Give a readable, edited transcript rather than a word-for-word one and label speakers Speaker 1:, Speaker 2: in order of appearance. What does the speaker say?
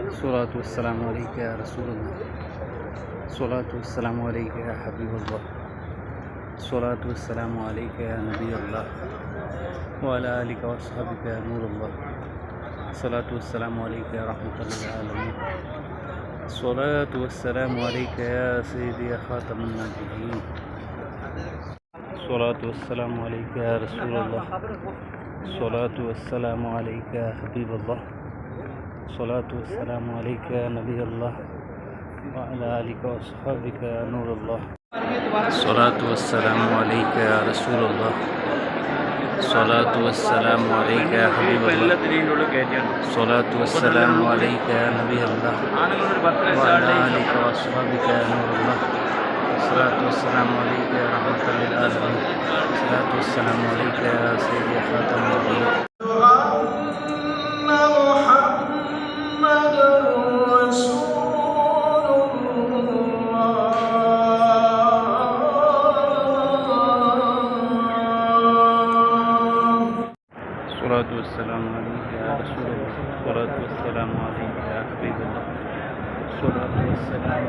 Speaker 1: الصلاة والسلام عليك يا رسول الله. الصلاة والسلام عليك يا حبيب الله. الصلاة والسلام عليك يا نبي الله وعلى آلك وأصحابك يا نور الله. الصلاة والسلام عليك يا رحمة للعالمين. الصلاة والسلام عليك يا سيدي يا خاتم النبيين. الصلاة والسلام عليك يا رسول الله. الصلاة والسلام عليك يا حبيب الله. الصلاة والسلام عليك يا نبي الله وعلى آلك وأصحابك يا نور الله. الصلاة والسلام عليك يا رسول الله. الصلاة والسلام عليك يا حبيب الله. الصلاة والسلام عليك يا نبي الله وعلى آلك وأصحابك يا نور الله. الصلاة والسلام عليك يا رحمة للعالمين. الصلاة والسلام عليك يا سيدي يا خاتم النبيين. الصلاة والسلام عليك يا رسول الله. الصلاة والسلام عليك يا حبيب الله. الصلاة والسلام